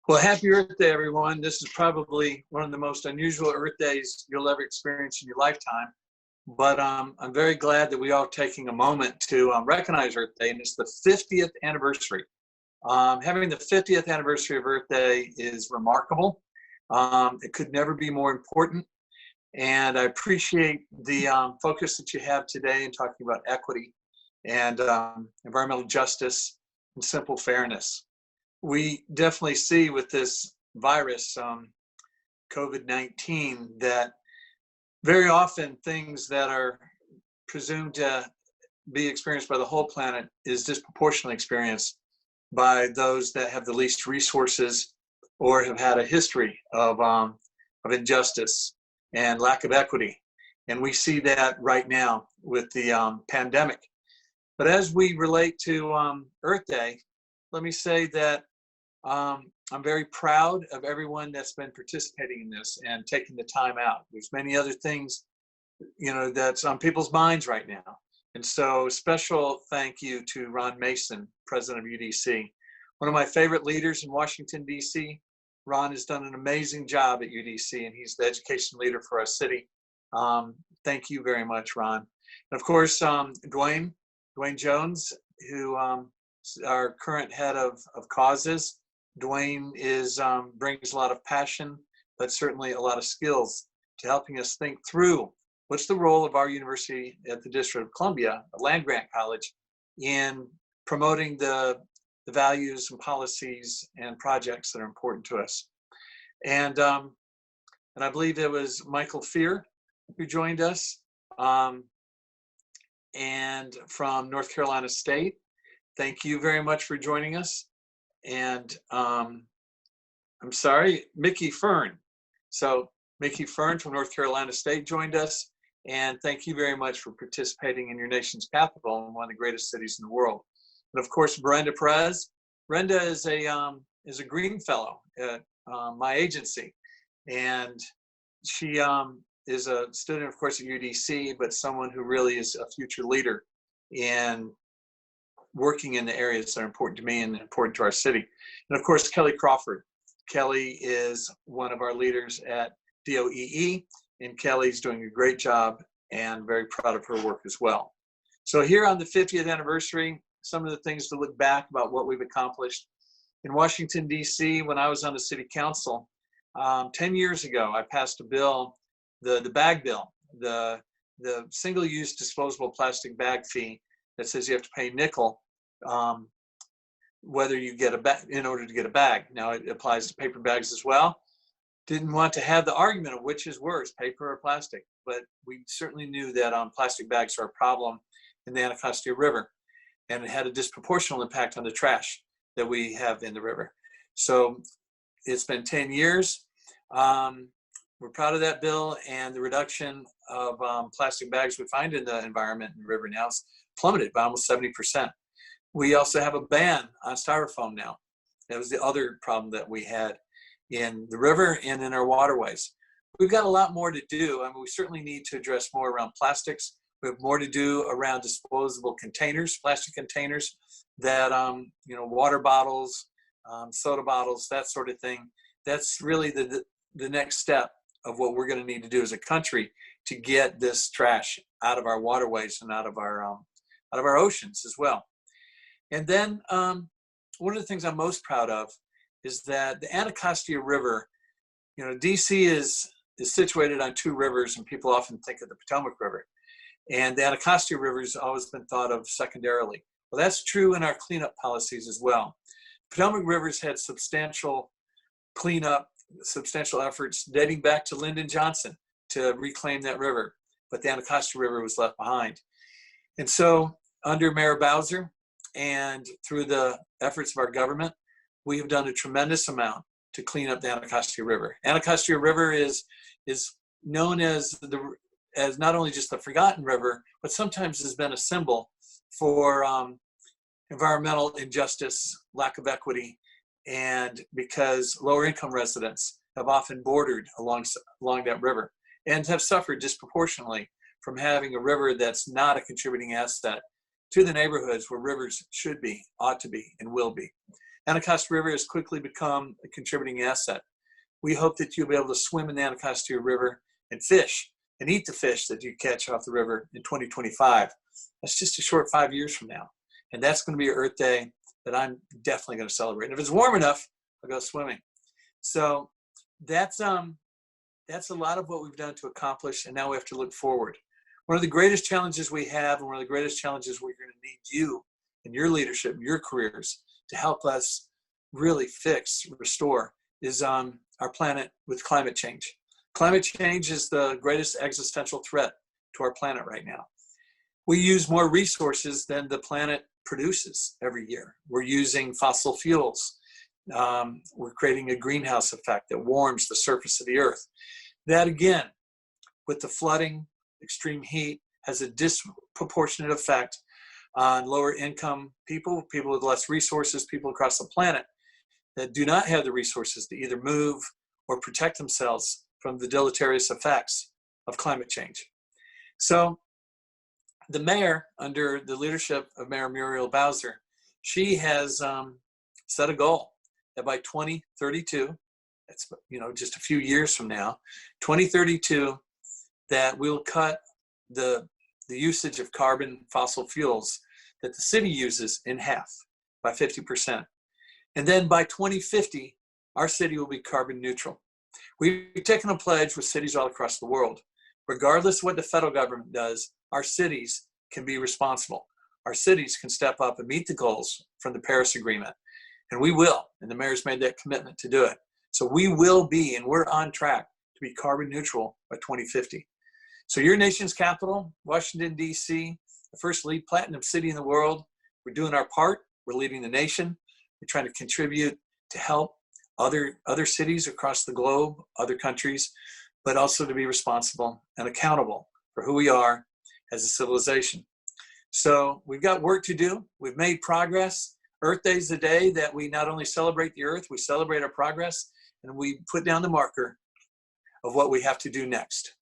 Well, happy Earth Day, everyone. This is probably one of the most unusual Earth Days you'll ever experience in your lifetime. But I'm very glad that we are taking a moment to recognize Earth Day, and it's the 50th anniversary. Having the 50th anniversary of Earth Day is remarkable. It could never be more important. And I appreciate the focus that you have today in talking about equity and environmental justice and simple fairness. We definitely see with this virus, COVID-19, that very often things that are presumed to be experienced by the whole planet is disproportionately experienced by those that have the least resources or have had a history of injustice and lack of equity. And we see that right now with the pandemic. But as we relate to Earth Day, let me say that I'm very proud of everyone that's been participating in this and taking the time out. There's many other things, that's on people's minds right now. And so special thank you to Ron Mason, president of UDC. One of my favorite leaders in Washington, D.C. Ron has done an amazing job at UDC, and he's the education leader for our city. Thank you very much, Ron. And of course, Dwayne Jones, who is our current head of causes. Dwayne brings a lot of passion, but certainly a lot of skills to helping us think through what's the role of our university at the District of Columbia, a land-grant college, in promoting the values and policies and projects that are important to us. And I believe it was Michael Fear who joined us, and from North Carolina State. Thank you very much for joining us. And I'm sorry, Mickey Fern. So Mickey Fern from North Carolina State joined us. And thank you very much for participating in your nation's capital in one of the greatest cities in the world. And of course, Brenda Perez. Brenda is a Green Fellow at my agency. And she is a student, of course, at UDC, but someone who really is a future leader in working in the areas that are important to me and important to our city. And of course, Kelly Crawford. Kelly is one of our leaders at DOEE, and Kelly's doing a great job and very proud of her work as well. So here on the 50th anniversary, some of the things to look back about what we've accomplished. In Washington, D.C., when I was on the city council, 10 years ago, I passed a bill, the bag bill, the single-use disposable plastic bag fee that says you have to pay nickel whether you get a bag in order to get a bag. Now it applies to paper bags as well. Didn't want to have the argument of which is worse, paper or plastic, but we certainly knew that plastic bags are a problem in the Anacostia River, and it had a disproportional impact on the trash that we have in the river. So it's been 10 years. We're proud of that bill, and the reduction of plastic bags we find in the environment in the river now is plummeted by almost 70%. We also have a ban on styrofoam now. That was the other problem that we had in the river and in our waterways. We've got a lot more to do. I mean, we certainly need to address more around plastics. We have more to do around disposable containers, plastic containers that, water bottles, soda bottles, that sort of thing. That's really the next step of what we're going to need to do as a country to get this trash out of our waterways and out of our oceans as well. And then one of the things I'm most proud of is that the Anacostia River, DC is situated on two rivers, and people often think of the Potomac River. And the Anacostia River has always been thought of secondarily. Well, that's true in our cleanup policies as well. Potomac River's had substantial cleanup, substantial efforts dating back to Lyndon Johnson to reclaim that river, but the Anacostia River was left behind. And so under Mayor Bowser and through the efforts of our government, we have done a tremendous amount to clean up the Anacostia River. Anacostia River is known as not only just the forgotten river, but sometimes has been a symbol for environmental injustice, lack of equity, and because lower income residents have often bordered along that river and have suffered disproportionately from having a river that's not a contributing asset to the neighborhoods where rivers should be, ought to be, and will be. Anacostia River has quickly become a contributing asset. We hope that you'll be able to swim in the Anacostia River and fish and eat the fish that you catch off the river in 2025. That's just a short 5 years from now. And that's going to be Earth Day that I'm definitely going to celebrate. And if it's warm enough, I'll go swimming. So that's a lot of what we've done to accomplish, and now we have to look forward. One of the greatest challenges we have, and one of the greatest challenges we're going to need you and your leadership and your careers to help us really fix, restore, is our planet with climate change. Climate change is the greatest existential threat to our planet right now. We use more resources than the planet produces every year. We're using fossil fuels. We're creating a greenhouse effect that warms the surface of the earth. That again, with the flooding, extreme heat, has a disproportionate effect on lower income people, people with less resources, people across the planet that do not have the resources to either move or protect themselves from the deleterious effects of climate change. So the mayor, under the leadership of Mayor Muriel Bowser, she has set a goal that by 2032, that's just a few years from now, 2032, that we'll cut the usage of carbon fossil fuels that the city uses in half by 50%. And then by 2050, our city will be carbon neutral. We've taken a pledge with cities all across the world. Regardless of what the federal government does, our cities can be responsible. Our cities can step up and meet the goals from the Paris Agreement. And we will, and the mayor's made that commitment to do it. So we will be, and we're on track to be carbon neutral by 2050. So your nation's capital, Washington, D.C., the first LEED Platinum city in the world. We're doing our part. We're leading the nation. We're trying to contribute to help other cities across the globe, other countries, but also to be responsible and accountable for who we are as a civilization. So we've got work to do. We've made progress. Earth Day is the day that we not only celebrate the earth, we celebrate our progress, and we put down the marker of what we have to do next.